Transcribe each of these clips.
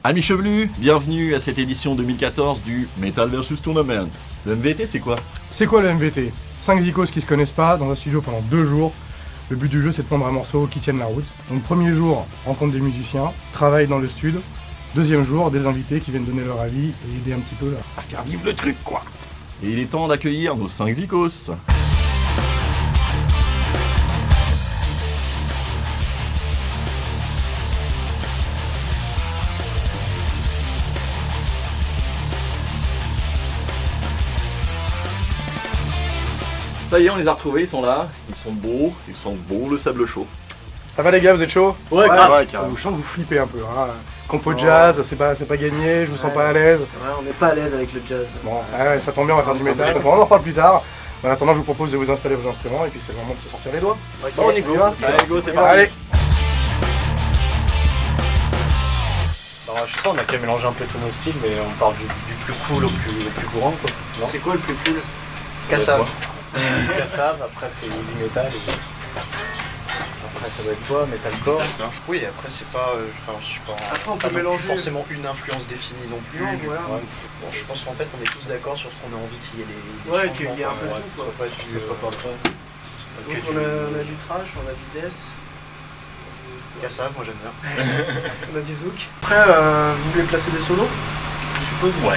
Amis chevelus, bienvenue à cette édition 2014 du Metal vs Tournament. Le MVT, c'est quoi? C'est quoi le MVT? 5 zikos qui se connaissent pas, dans un studio pendant 2 jours. Le but du jeu, c'est de prendre un morceau qui tienne la route. Donc premier jour, rencontre des musiciens, travail dans le studio. Deuxième jour, des invités qui viennent donner leur avis et aider un petit peu à faire vivre le truc, quoi. Et il est temps d'accueillir nos 5 zikos. Ça y est, on les a retrouvés, ils sont là, ils sont beaux, ils sont bons le sable chaud. Ça va les gars, vous êtes chauds? Ouais, carrément. Je sens que vous flippez un peu. Hein. Compo jazz, c'est pas gagné, je vous sens pas à l'aise. Ouais, on n'est pas à l'aise avec le jazz. Bon, ouais, ça tombe bien, on va faire du métal, on en reparle plus tard. En attendant, je vous propose de vous installer vos instruments et puis c'est le moment de se sortir les doigts. Bon, on y go. Allez, go, c'est parti. Allez. Alors, je sais pas, on a qu'à mélanger un peu tous nos styles, mais on part du plus cool au plus courant, quoi. Non, C'est quoi le plus cool? Kassav. Kassav, après c'est heavy metal, et après ça doit être quoi, metalcore. Oui, après c'est pas, je sais pas. Après, on pas peut non plus mélanger. forcément une influence définie non plus. Non, voilà. Ouais. Bon, je pense qu'en fait on est tous d'accord sur ce qu'on a envie qu'il y ait des Ouais, changements, qu'il y ait un peu quoi. de tout, quoi. C'est pas du Donc on a du trash, on a du death, Kassav, moi j'aime bien. on a du zouk. Après, vous voulez placer des solos? Je suppose, vous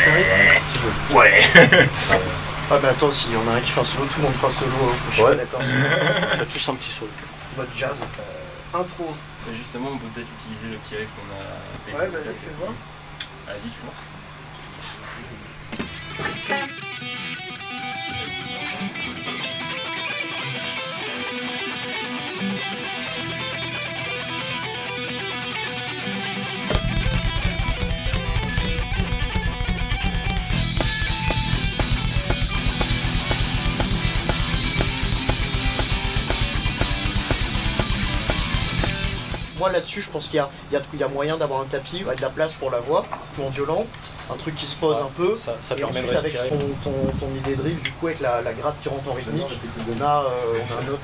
Ah bah attends, s'il y en a un qui fait un solo, tout le monde fera un solo. Hein. Je suis Ouais. pas d'accord. On fait tous un petit solo. Mode jazz. Intro. Et justement, on peut peut-être utiliser le petit riff qu'on a fait. Ouais, vas-y, fais voir. Vas-y, tu vois. Moi là-dessus, je pense qu'il y a moyen d'avoir un tapis avec de la place pour la voix, tout en violent, un truc qui se pose un peu. Ça Et permet de ensuite, avec respirer. ton idée de riff, du coup, avec la gratte qui rentre en rythmique, on a un autre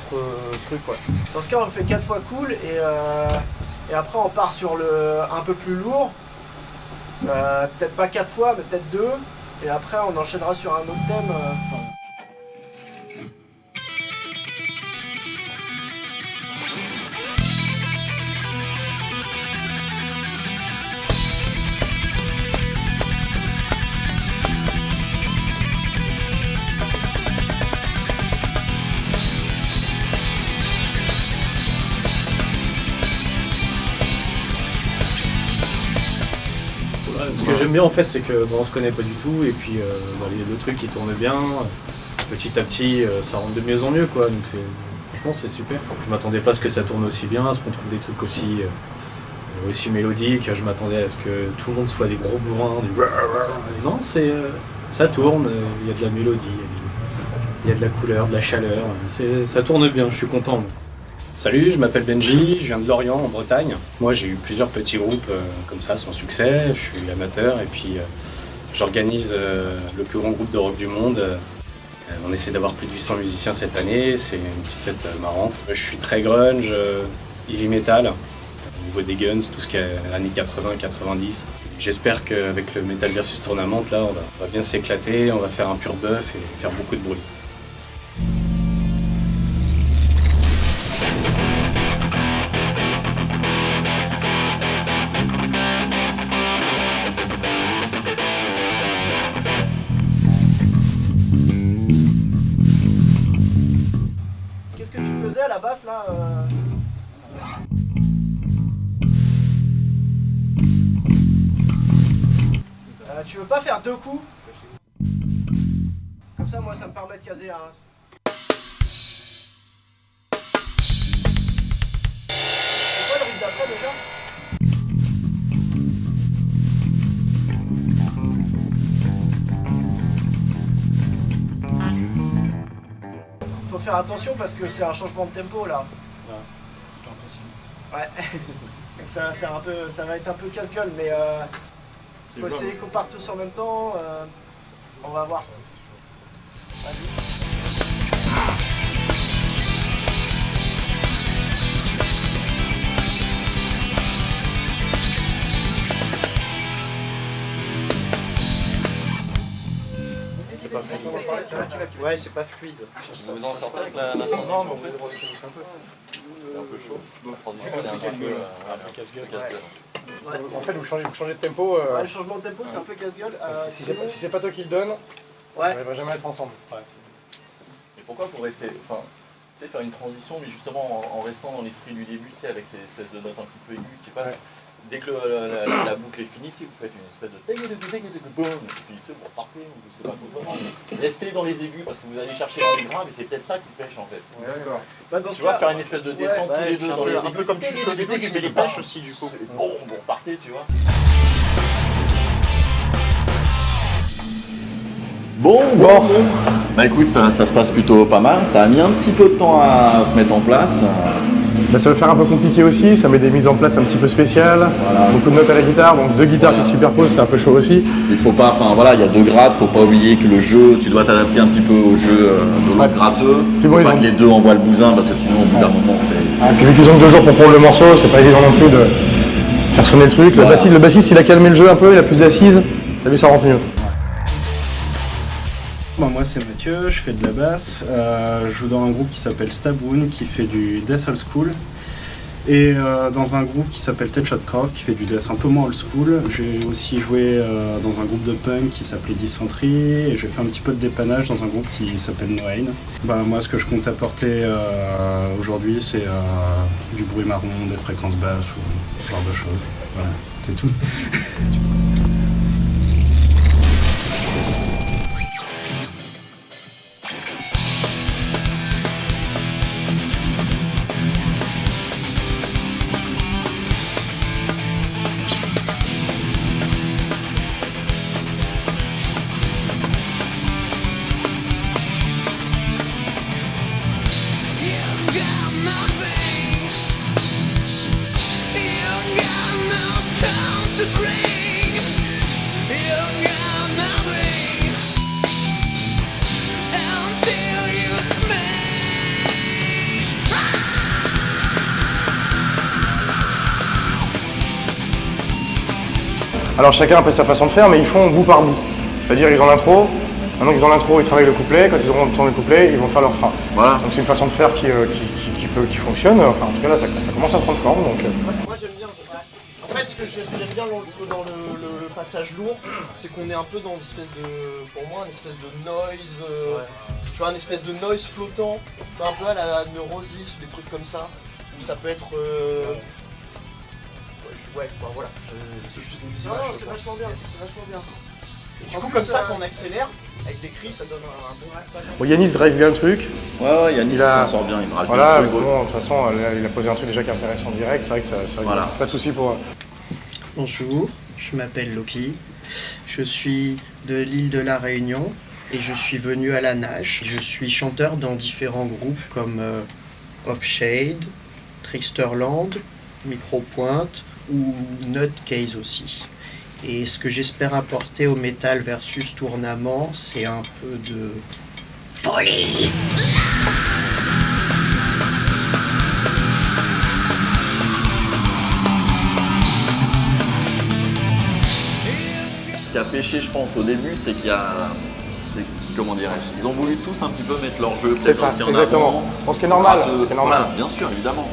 truc, quoi. Dans ce cas, on le fait 4 fois cool et après on part sur le un peu plus lourd. Peut-être pas 4 fois, mais peut-être 2. Et après, on enchaînera sur un autre thème. Ce que j'aime bien en fait, c'est que on se connaît pas du tout, et puis le truc il tourne bien, petit à petit ça rentre de mieux en mieux, quoi. Donc franchement c'est super. Je m'attendais pas à ce que ça tourne aussi bien, à ce qu'on trouve des trucs aussi mélodiques. Je m'attendais à ce que tout le monde soit des gros bourrins, et non, ça tourne, il y a de la mélodie, il y a de la couleur, de la chaleur, ça tourne bien, je suis content. Salut, je m'appelle Benji, je viens de Lorient en Bretagne. Moi j'ai eu plusieurs petits groupes comme ça sans succès, je suis amateur et puis j'organise le plus grand groupe de rock du monde. On essaie d'avoir plus de 800 musiciens cette année, c'est une petite fête marrante. Je suis très grunge, heavy metal, au niveau des guns, tout ce qui est années 80-90. J'espère qu'avec le Metal vs Tournament, là, on va bien s'éclater, on va faire un pur bœuf et faire beaucoup de bruit. Qu'est-ce que tu faisais à la basse là Tu veux pas faire 2 coups? Comme ça, moi, ça me permet de caser un. C'est quoi le riff d'après déjà? Faut faire attention parce que c'est un changement de tempo là. Ouais. Donc ça va faire un peu, ça va être un peu casse-gueule, mais faut essayer qu'on parte tous en même temps. On va voir. Vas-y. pas fluide. Ouais, c'est pas fluide. Vous vous en sortez avec la transition? Non, mais on va devoir laisser un peu. C'est un peu chaud. La transition, elle est un peu casse-gueule. En fait, vous changez de tempo. Ouais, le changement de tempo, c'est un peu casse-gueule. Si c'est pas toi qui le donne, on Ouais. n'arrivera jamais à être ensemble. Mais pourquoi pour rester, enfin, tu sais, faire une transition, mais justement en restant dans l'esprit du début, tu sais, avec ces espèces de notes un petit peu aiguës, je sais pas. Ouais. Dès que la boucle est finie, si vous faites une espèce de boum, et puis c'est bon, partez, ou je sais pas comment. Restez dans les aigus parce que vous allez chercher dans les graves et c'est peut-être ça qui pêche en fait. D'accord. Bah, dans Tu ce vois, cas, faire une espèce de descente tous les deux dans les aigus. Un peu comme tu le fais au début, tu mets les pêches aussi du coup. Bon, partez, tu vois. Bon. Bah écoute, ça se passe plutôt pas mal. Ça a mis un petit peu de temps à se mettre en place. Bah, ça va faire un peu compliqué aussi, ça met des mises en place un petit peu spéciales, beaucoup de notes à la guitare, donc deux guitares qui se superposent, c'est un peu chaud aussi. Il faut pas, enfin voilà, il y a 2 grattes, faut pas oublier que le jeu, tu dois t'adapter un petit peu au jeu de l'autre gratteux. Puis bon, Faut ils pas ont- que les deux envoient le bousin parce que sinon au bout d'un moment c'est. Ah, puis vu qu'ils ont que 2 jours pour prendre le morceau, c'est pas évident non plus de faire sonner le truc. Voilà. Le bassiste il a calmé le jeu un peu, il a plus d'assises, t'as vu ça rentre mieux. Moi c'est Mathieu, je fais de la basse, je joue dans un groupe qui s'appelle Stabwoon qui fait du death old school et dans un groupe qui s'appelle Tetshotcroft qui fait du death un peu moins old school. J'ai aussi joué dans un groupe de punk qui s'appelait Dysentery et j'ai fait un petit peu de dépannage dans un groupe qui s'appelle Noain. Moi ce que je compte apporter aujourd'hui c'est du bruit marron, des fréquences basses ou ce genre de choses. Voilà, c'est tout. Alors chacun a sa façon de faire, mais ils font bout par bout. C'est-à-dire ils ont l'intro, maintenant qu'ils ont l'intro, ils travaillent le couplet, quand ils auront tourné le couplet, ils vont faire leur fin. Voilà. Donc c'est une façon de faire qui fonctionne, enfin en tout cas là ça commence à prendre forme. Donc, Moi j'aime bien. En fait, ce que j'aime bien dans le passage lourd, c'est qu'on est un peu dans une espèce de. Pour moi, une espèce de noise. Tu vois, une espèce de noise flottant. Un peu à la Neurosis, des trucs comme ça. Où ça peut être. Ouais, voilà. C'est juste une Non, image. c'est vachement bien, c'est vachement bien. Du coup, comme ça, quand on accélère, avec des cris, ça donne un bon passage. bon, Yanis drive bien le truc. Ouais, Yannis Il a- s'en sort bien, il drague Voilà, bien le truc. bon, de toute façon il a posé un truc déjà qui est intéressant en direct, c'est vrai que ça Voilà. pas de soucis pour. Bonjour, je m'appelle Loki, je suis de l'île de la Réunion et je suis venu à la nage. Je suis chanteur dans différents groupes comme Offshade, Tricksterland, Micropointe ou Nutcase aussi. Et ce que j'espère apporter au Metal versus Tournament, c'est un peu de folie. Ce qui a pêché, je pense, au début, c'est qu'il y a. Comment dirais-je? Ils ont voulu tous un petit peu mettre leur jeu C'est peut-être ça, aussi en exactement. avant. Bon, ce qui est normal, Gratteux, ce qui est normal. Voilà, bien sûr, évidemment.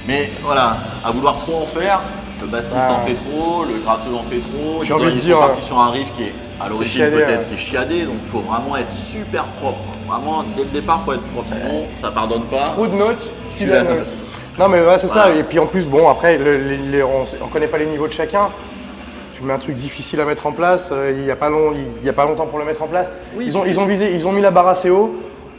Mais voilà, à vouloir trop en faire, le bassiste Ah. en fait trop, le gratteux en fait trop. J'ai envie de Ils dire, sont partis sur un riff qui est à l'origine chiadé, peut-être ouais. qui est chiadé, donc il faut vraiment être super propre. Vraiment, dès le départ, il faut être propre, sinon ça pardonne pas. Trop de notes, Tu la notes. Non mais ouais, c'est ça, Voilà. et puis en plus, bon après, on connaît pas les niveaux de chacun. Tu mets un truc difficile à mettre en place, il y a pas longtemps pour le mettre en place. Oui, ils ont mis la barre assez haut.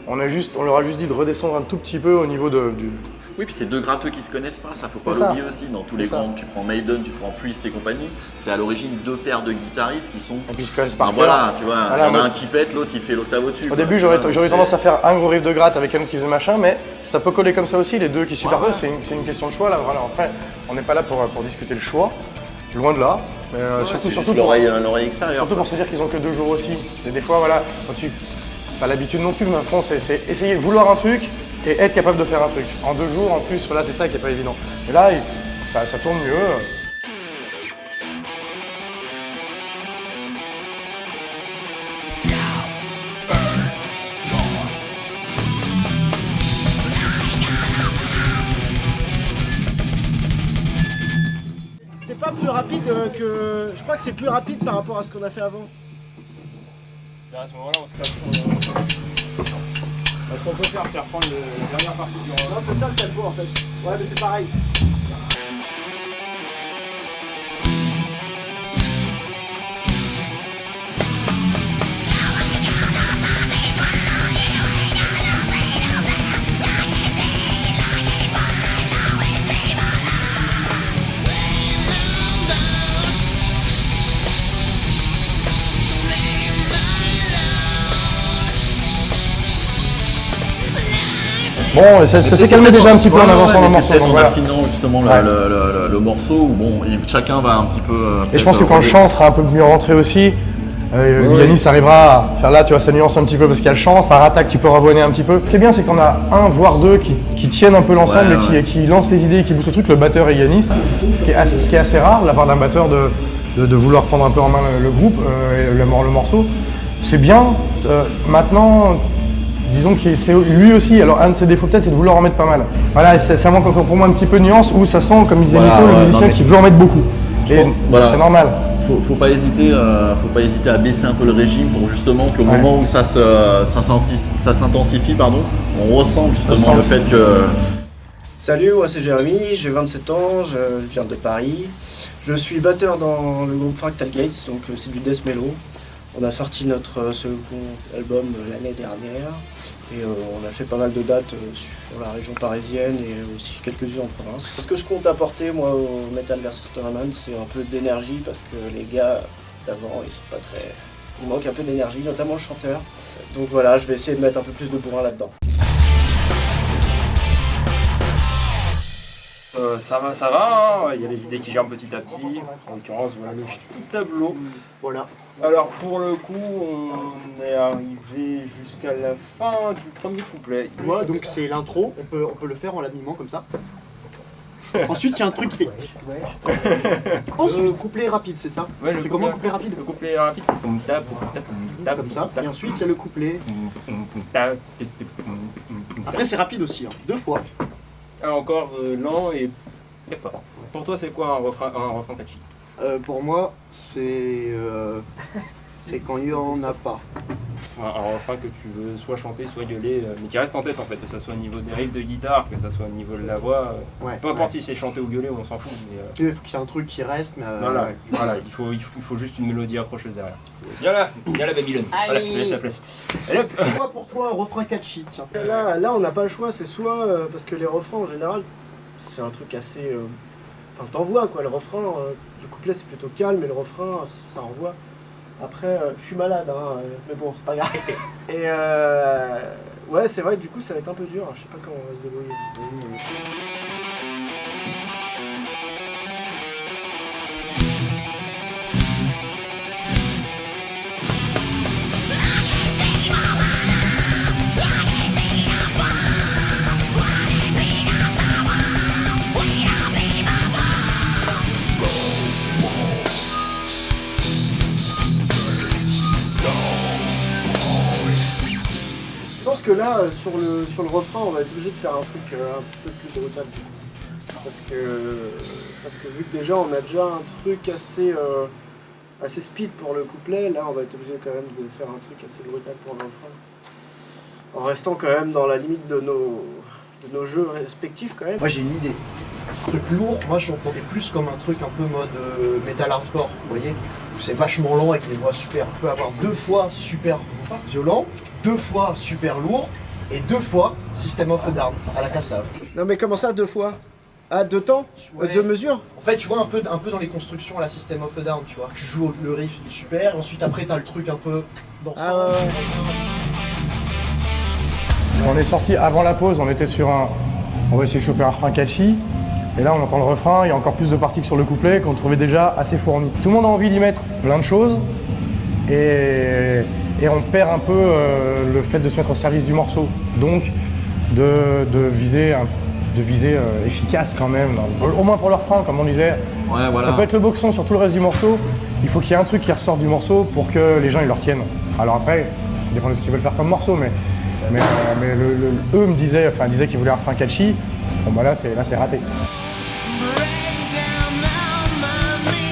On leur a juste dit de redescendre un tout petit peu au niveau du. Oui, puis c'est deux gratteux qui se connaissent pas, ça faut pas C'est ça. l'oublier aussi. Dans tous les C'est ça. groupes, tu prends Maiden, tu prends Priest et compagnie, c'est à l'origine deux paires de guitaristes qui sont. Et puis ils se connaissent par Enfin, cœur. voilà, tu vois, Voilà, il y en moi, a un qui pète, l'autre il fait l'octave au-dessus. Au quoi. début, Tu j'aurais vois, tendance à faire un gros riff de gratte avec un autre qui faisait machin, mais ça peut coller comme ça aussi, les deux qui superposent, c'est une question de choix là. Voilà. Après, on n'est pas là pour discuter le choix, loin de là. Mais, c'est surtout juste l'oreille extérieure. Surtout pour se dire qu'ils ont que 2 jours aussi. Et des fois, voilà, quand tu pas l'habitude non plus, mais à fond, c'est essayer de vouloir un truc et être capable de faire un truc. En 2 jours, en plus, voilà, c'est ça qui est pas évident. Et là, ça tourne mieux. plus rapide que... Je crois que c'est plus rapide par rapport à ce qu'on a fait avant. Et à ce moment-là, on se casse pour ce qu'on peut faire, c'est reprendre la dernière partie du Non, c'est ça le tempo en fait. Ouais, mais c'est pareil. Bon, ça s'est calmé déjà un petit peu en avançant dans le morceau. C'est peut-être donc en voilà. affinant justement le morceau où bon, chacun va un petit peu. Et je pense que quand le chant sera un peu mieux rentré aussi, Yanis arrivera à faire là, tu vois, ça nuance un petit peu parce qu'il y a le chant, ça rattaque, tu peux ravoiner un petit peu. Ce qui est bien, c'est que t'en as un voire deux qui tiennent un peu l'ensemble et qui lancent les idées et qui boostent le truc, le batteur et Yanis. Ce qui est assez rare de la part d'un batteur de vouloir prendre un peu en main le groupe, le morceau. C'est bien. Maintenant, disons que c'est lui aussi, alors un de ses défauts peut-être c'est de vouloir en mettre pas mal. Voilà, ça manque encore pour moi un petit peu de nuance où ça sent, comme disait Nico, le musicien qui veut en mettre beaucoup. Et voilà. C'est normal. Faut pas hésiter à baisser un peu le régime pour justement qu'au moment où ça s'intensifie, on ressent justement le fait que... Salut, moi c'est Jérémy, j'ai 27 ans, je viens de Paris. Je suis batteur dans le groupe Fractal Gates, donc c'est du death mellow. On a sorti notre second album l'année dernière et on a fait pas mal de dates sur la région parisienne et aussi quelques-unes en province. Ce que je compte apporter moi au Metal vs Tournament, c'est un peu d'énergie parce que les gars d'avant ils sont pas très... Il manque un peu d'énergie, notamment le chanteur. Donc voilà, je vais essayer de mettre un peu plus de bourrin là-dedans. Ça va, hein. Il y a les idées qui germent petit à petit. En l'occurrence, voilà le petit tableau. Voilà. Alors pour le coup, on est arrivé jusqu'à la fin du premier couplet. Ouais, donc c'est l'intro, on peut le faire en l'animant comme ça. Ensuite, il y a un truc qui fait... Ensuite, le couplet rapide, c'est ça? Ouais, ça fait comment le couplet rapide? Le couplet rapide, c'est comme ça. Et ensuite, il y a le couplet... Après, c'est rapide aussi, hein. 2 fois. Encore lent et très fort. Pour toi, c'est quoi un refrain catchy? Pour moi, c'est quand il n'y en a pas. Un refrain que tu veux soit chanter, soit gueuler, mais qui reste en tête en fait, que ce soit au niveau des riffs de guitare, que ce soit au niveau de la voix. Peu importe si c'est chanter ou gueuler, on s'en fout. Mais, il faut qu'il y ait un truc qui reste, mais... Voilà, il faut juste une mélodie accrocheuse derrière. Viens là Babylone. Voilà, je te laisse la place. Allez hop. Quoi pour toi un refrain catchy? Tiens. Là on n'a pas le choix, c'est soit... parce que les refrains en général, c'est un truc assez... Enfin t'envoies quoi, le refrain, le couplet c'est plutôt calme, mais le refrain ça envoie. Après, je suis malade, hein, mais bon, c'est pas grave. Et ouais, c'est vrai que du coup, ça va être un peu dur. Je sais pas comment on va se débrouiller. Je pense que là, sur le refrain, on va être obligé de faire un truc un peu plus brutal. Parce que vu que déjà on a déjà un truc assez speed pour le couplet, là on va être obligé quand même de faire un truc assez brutal pour le refrain. En restant quand même dans la limite de nos jeux respectifs quand même. Moi j'ai une idée. Un truc lourd, moi j'entendais plus comme un truc un peu mode metal hardcore, vous voyez, où c'est vachement lent avec des voix super. On peut avoir 2 fois super violent, 2 fois super lourd et 2 fois System of a Down à la cassave. Non mais comment ça 2 fois? Ah, 2 temps? Ouais. 2 mesures? En fait, tu vois un peu dans les constructions à la System of a Down, tu vois. Tu joues le riff du super, ensuite après t'as le truc un peu dansant. Ah ouais. Parce qu'on est sorti avant la pause, on était sur un... On va essayer de choper un refrain catchy. Et là on entend le refrain, il y a encore plus de parties que sur le couplet qu'on trouvait déjà assez fourni. Tout le monde a envie d'y mettre plein de choses. Et on perd un peu le fait de se mettre au service du morceau. Donc de viser efficace quand même, au moins pour le refrain comme on disait. Ouais, voilà. Ça peut être le boxon sur tout le reste du morceau, il faut qu'il y ait un truc qui ressort du morceau pour que les gens ils le retiennent. Alors après, ça dépend de ce qu'ils veulent faire comme morceau, mais eux disaient qu'ils voulaient un refrain catchy, bon bah là c'est raté. Break down all my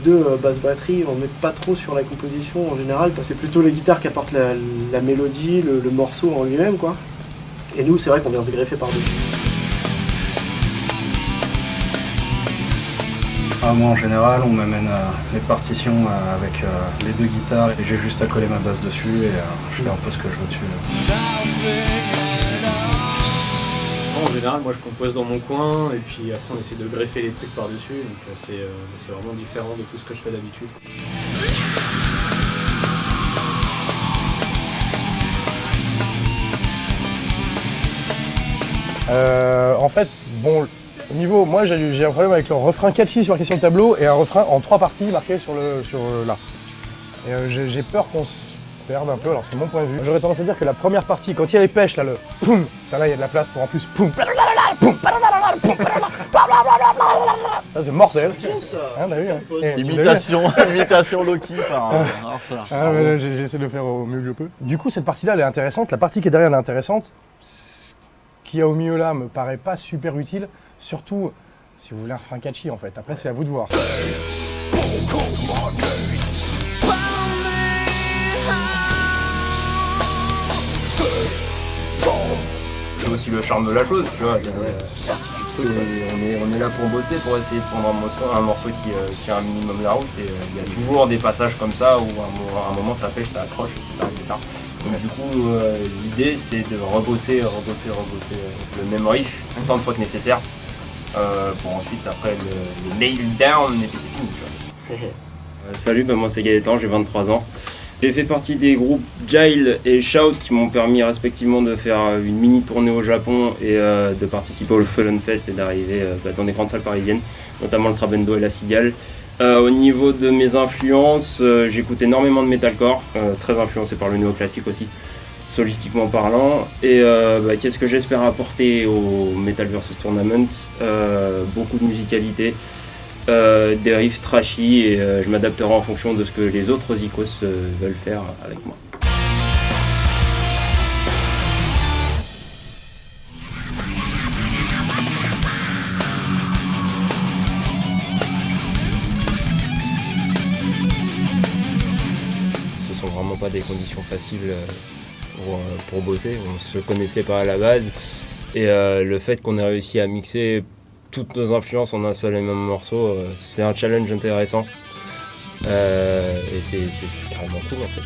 deux, basse-batterie, on met pas trop sur la composition en général, parce que c'est plutôt les guitares qui apportent la mélodie, le morceau en lui-même, quoi. Et nous, c'est vrai qu'on vient se greffer par-dessus. Moi en général, on m'amène les partitions avec les deux guitares et j'ai juste à coller ma basse dessus et je fais un peu ce que je veux dessus. En général, moi je compose dans mon coin et puis après on essaie de greffer les trucs par-dessus, donc c'est vraiment différent de tout ce que je fais d'habitude. En fait, bon, au niveau, moi j'ai un problème avec le refrain catchy sur la question de tableau et un refrain en 3 parties marqué sur là. Et j'ai peur qu'on se perde un peu, alors c'est mon point de vue. J'aurais tendance à dire que la première partie, quand il y a les pêches, là, le poum, là il y a de la place pour en plus poum, ça c'est mortel. Hein, t'as vu, hein. Imitation Loki par Ah ouais, là, j'essaie de le faire au mieux que je peux. Du coup, cette partie-là, elle est intéressante. La partie qui est derrière, elle est intéressante. Ce qu'il y a au milieu là me paraît pas super utile, surtout si vous voulez un refrain catchy en fait. Après, c'est à vous de voir. C'est aussi le charme de la chose, tu vois. On est là pour bosser, pour essayer de prendre un morceau qui a un minimum la route. Et il y a toujours des passages comme ça où à un moment ça pêche, ça accroche, etc. Donc du coup, l'idée c'est de rebosser le même riff autant de fois que nécessaire pour ensuite après le nail down et puis c'est fini, tu vois. Salut, moi c'est Gaëtan, j'ai 23 ans. J'ai fait partie des groupes Jail et Shout qui m'ont permis respectivement de faire une mini tournée au Japon et de participer au Fallen Fest et d'arriver dans des grandes salles parisiennes, notamment le Trabendo et la Cigale. Au niveau de mes influences, j'écoute énormément de metalcore, très influencé par le néoclassique aussi, solistiquement parlant. Et qu'est-ce que j'espère apporter au Metal vs Tournament? Beaucoup de musicalité. Des riffs trashy et je m'adapterai en fonction de ce que les autres icos veulent faire avec moi. Ce sont vraiment pas des conditions faciles pour bosser, on se connaissait pas à la base et le fait qu'on ait réussi à mixer toutes nos influences en un seul et même morceau, c'est un challenge intéressant et c'est carrément cool en fait.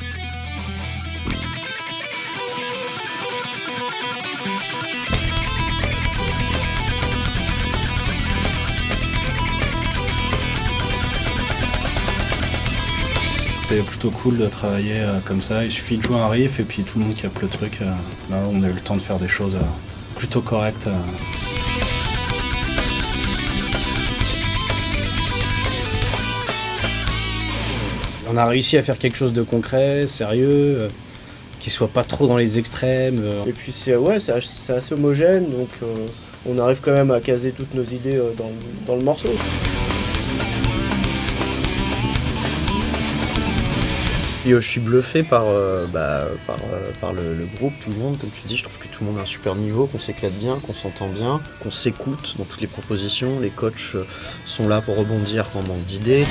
C'est plutôt cool de travailler comme ça, il suffit de jouer un riff et puis tout le monde capte le truc. Là on a eu le temps de faire des choses plutôt correctes. On a réussi à faire quelque chose de concret, sérieux, qui soit pas trop dans les extrêmes. Et puis c'est assez homogène, donc on arrive quand même à caser toutes nos idées dans le morceau. Et, je suis bluffé par le groupe, tout le monde, comme tu dis, je trouve que tout le monde a un super niveau, qu'on s'éclate bien, qu'on s'entend bien, qu'on s'écoute dans toutes les propositions, les coachs sont là pour rebondir quand on manque d'idées.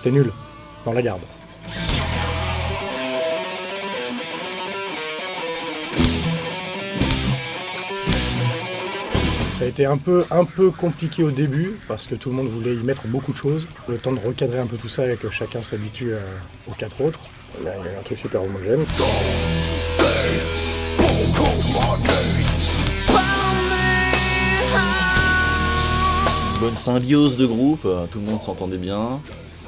C'était nul, dans la garde. Ça a été un peu compliqué au début parce que tout le monde voulait y mettre beaucoup de choses. Le temps de recadrer un peu tout ça et que chacun s'habitue aux 4 autres. Là, il y a un truc super homogène. Bonne symbiose de groupe, tout le monde s'entendait bien.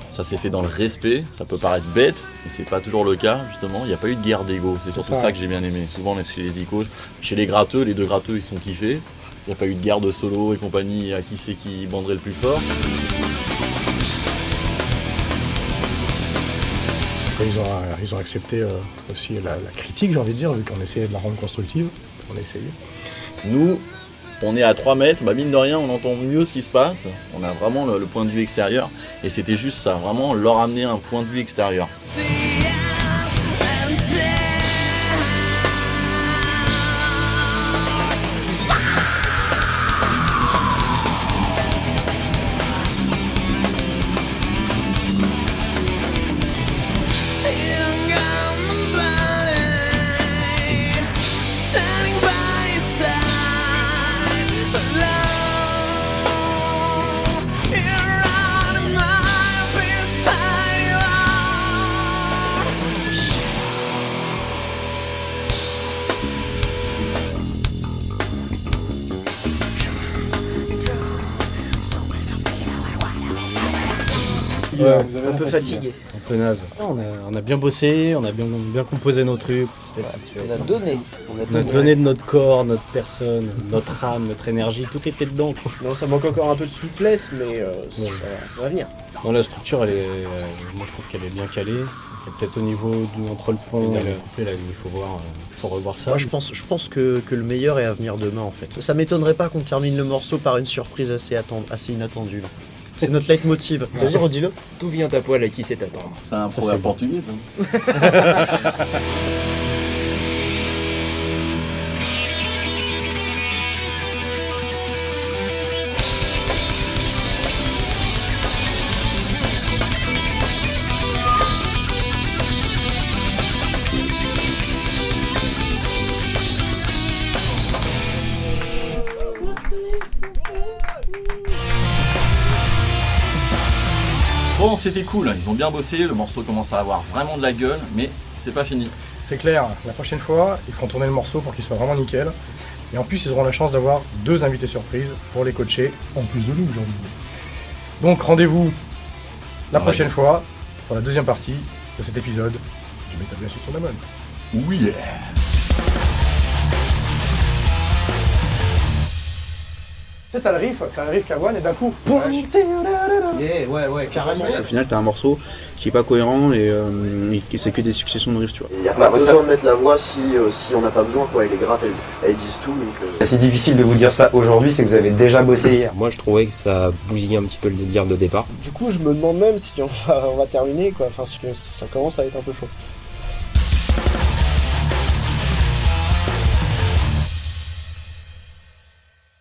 Ça s'est fait dans le respect, ça peut paraître bête, mais c'est pas toujours le cas justement, il n'y a pas eu de guerre d'ego, c'est surtout ça que j'ai bien aimé. Souvent on est chez les icos, chez les gratteux, les deux gratteux ils sont kiffés. Il n'y a pas eu de guerre de solo et compagnie à qui c'est qui banderait le plus fort. Et ils ont accepté aussi la critique, j'ai envie de dire, vu qu'on essayait de la rendre constructive. On a essayé. Nous, on est à 3 mètres, bah mine de rien, on entend mieux ce qui se passe. On a vraiment le point de vue extérieur. Et c'était juste ça, vraiment leur amener un point de vue extérieur. Un peu fatigué. Un peu naze. On a bien bossé, on a bien composé nos trucs. On a donné. On a donné de notre corps, notre personne, notre âme, notre énergie, tout était dedans. Quoi. Non, ça manque encore un peu de souplesse, mais ça va venir. Dans la structure, moi je trouve qu'elle est bien calée. Et peut-être au niveau entre le pont et le couplet, là, il faut revoir ça. Moi, je pense que le meilleur est à venir demain, en fait. Ça m'étonnerait pas qu'on termine le morceau par une surprise assez inattendue. Là. C'est notre leitmotiv. Vas-y, redis-le. Tout vient à poil à qui sait attendre. C'est un proverbe portugais, ça. Bon, c'était cool, ils ont bien bossé, le morceau commence à avoir vraiment de la gueule, mais c'est pas fini. C'est clair, la prochaine fois, ils feront tourner le morceau pour qu'il soit vraiment nickel. Et en plus, ils auront la chance d'avoir 2 invités surprises pour les coacher, en plus de nous, j'ai envie de dire. Donc rendez-vous la prochaine fois pour la deuxième partie de cet épisode. Je m'établis sur son amon. Oui. Tu sais, t'as le riff K1 et d'un coup, Ouais, carrément. Au final, t'as un morceau qui est pas cohérent et c'est que des successions de riffs, tu vois. Il n'y a pas besoin de mettre la voix si on n'a pas besoin, quoi. Et les grattes, elles disent tout. C'est difficile de vous dire ça aujourd'hui, c'est que vous avez déjà bossé hier. Moi je trouvais que ça bousillait un petit peu le délire de départ. Du coup, je me demande même si on va terminer, quoi. Enfin, parce que ça commence à être un peu chaud.